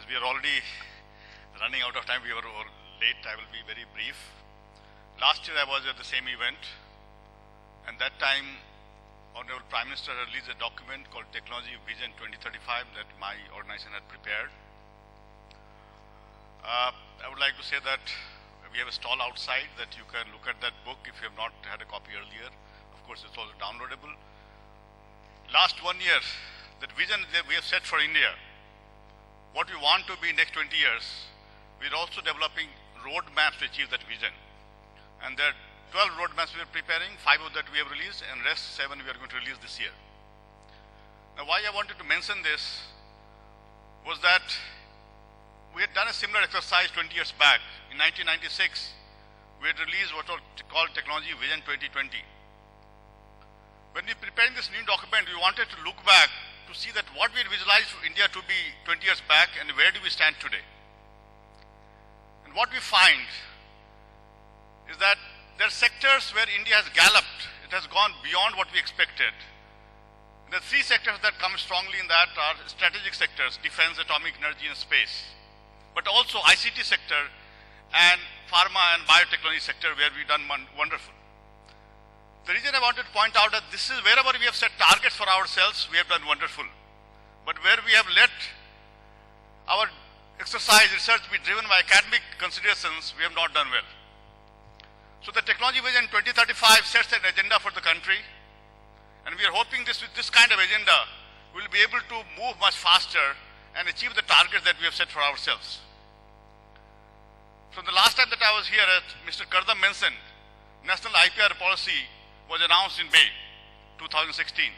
we are already running out of time, we were late, I will be very brief. Last year I was at the same event, and that time Honorable Prime Minister released a document called Technology Vision 2035 that my organization had prepared. I would like to say that we have a stall outside that you can look at that book if you have not had a copy earlier. Of course, it's also downloadable. Last 1 year, that vision that we have set for India, what we want to be next 20 years, we're also developing roadmaps to achieve that vision. And there are 12 roadmaps we are preparing, 5 of that we have released, and rest 7 we are going to release this year. Now, why I wanted to mention this was that we had done a similar exercise 20 years back. In 1996, we had released what was called Technology Vision 2020. When we preparing this new document, we wanted to look back to see that what we had visualized for India to be 20 years back and where do we stand today. And what we find is that there are sectors where India has galloped. It has gone beyond what we expected. The 3 sectors that come strongly in that are strategic sectors, defense, atomic energy, and space. But also ICT sector and pharma and biotechnology sector where we've done wonderful. The reason I wanted to point out that this is wherever we have set targets for ourselves, we have done wonderful. But where we have let our exercise, research be driven by academic considerations, we have not done well. So the Technology Vision 2035 sets an agenda for the country, and we are hoping with this kind of agenda, we will be able to move much faster and achieve the targets that we have set for ourselves. So the last time that I was here, Mr. Kardam mentioned, National IPR policy was announced in May 2016.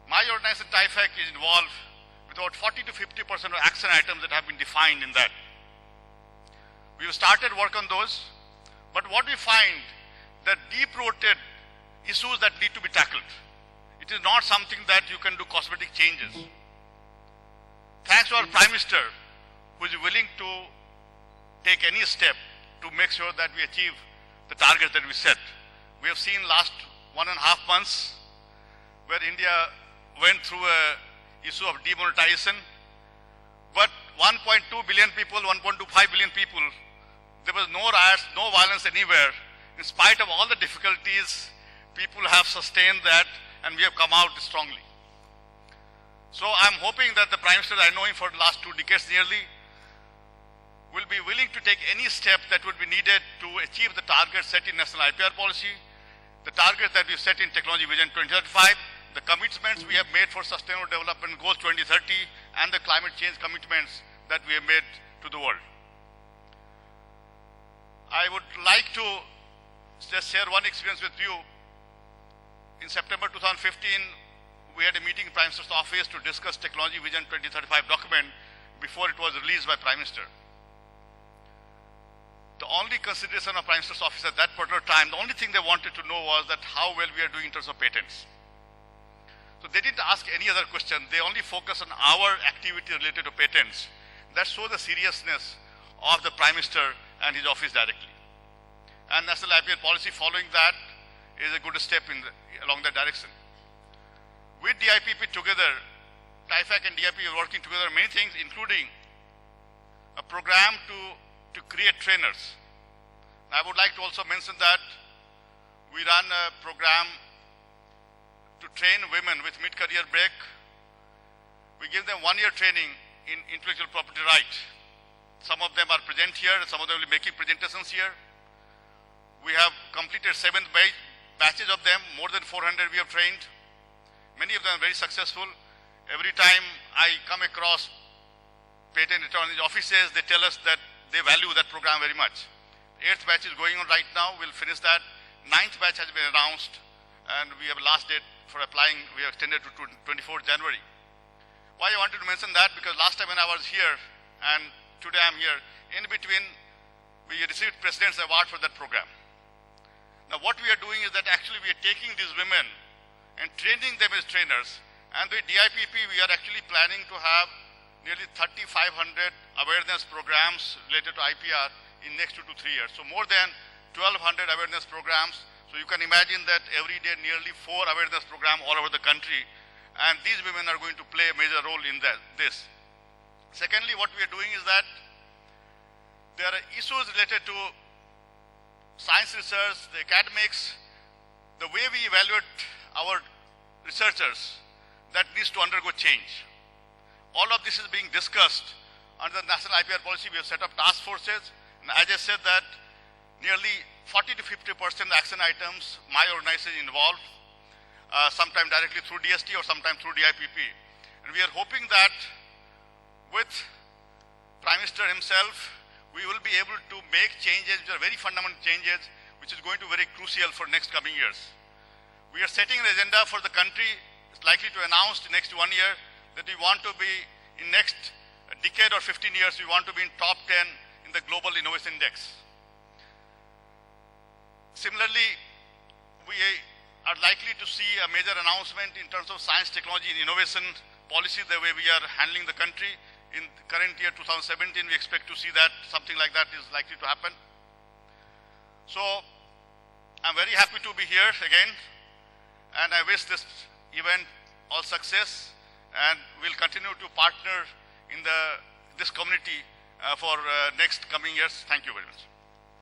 My organization TIFAC is involved with about 40 to 50% of action items that have been defined in that. We have started work on those, but what we find that deep-rooted issues that need to be tackled. It is not something that you can do cosmetic changes. Thanks to our Prime Minister, who is willing to take any step to make sure that we achieve the targets that we set. We have seen last 1.5 months where India went through a issue of demonetization, but 1.2 billion people, 1.25 billion people, there was no riots, no violence anywhere. In spite of all the difficulties, people have sustained that and we have come out strongly. So I'm hoping that the Prime Minister, I know him for the last 2 decades nearly, will be willing to take any step that would be needed to achieve the targets set in National IPR policy, the targets that we set in Technology Vision 2035, the commitments we have made for Sustainable Development Goals 2030, and the climate change commitments that we have made to the world. I would like to just share one experience with you. In September 2015, we had a meeting in Prime Minister's office to discuss Technology Vision 2035 document before it was released by Prime Minister. The only consideration of Prime Minister's office at that particular time, the only thing they wanted to know was that how well we are doing in terms of patents. So they didn't ask any other question. They only focused on our activity related to patents. That shows the seriousness of the Prime Minister and his office directly. And National IPR policy following that is a good step along that direction. With DIPP together, TIFAC and DIPP are working together on many things, including a program to create trainers. I would like to also mention that we run a program to train women with mid-career break. We give them 1-year training in intellectual property right. Some of them are present here, some of them will be making presentations here. We have completed 7 batches of them, more than 400 we have trained. Many of them are very successful. Every time I come across patent attorneys' offices, they tell us that they value that program very much. 8th batch is going on right now, we'll finish that. 9th batch has been announced, and we have a last date for applying, we have extended to 24th January. Why I wanted to mention that? Because last time when I was here, and today I'm here, in between, we received President's Award for that program. Now what we are doing is that actually we are taking these women and training them as trainers, and with DIPP we are actually planning to have nearly 3,500 awareness programs related to IPR in next 2 to 3 years. So more than 1,200 awareness programs. So you can imagine that every day nearly 4 awareness programs all over the country, and these women are going to play a major role in this. Secondly, what we are doing is that there are issues related to science research, the academics, the way we evaluate our researchers, that needs to undergo change. All of this is being discussed under the National IPR policy. We have set up task forces, and as I said that nearly 40 to 50% action items my organization involved, sometimes directly through DST or sometimes through DIPP. And we are hoping that with Prime Minister himself, we will be able to make changes which are very fundamental changes, which is going to be very crucial for next coming years. We are setting an agenda for the country. It's likely to announce in next 1 year that we want to be in next decade or 15 years, we want to be in top 10 in the Global Innovation Index. Similarly, we are likely to see a major announcement in terms of science, technology, and innovation policy, the way we are handling the country. In the current year, 2017, we expect to see that something like that is likely to happen. So, I'm very happy to be here again, and I wish this event all success, and we'll continue to partner in this community for next coming years. Thank you very much.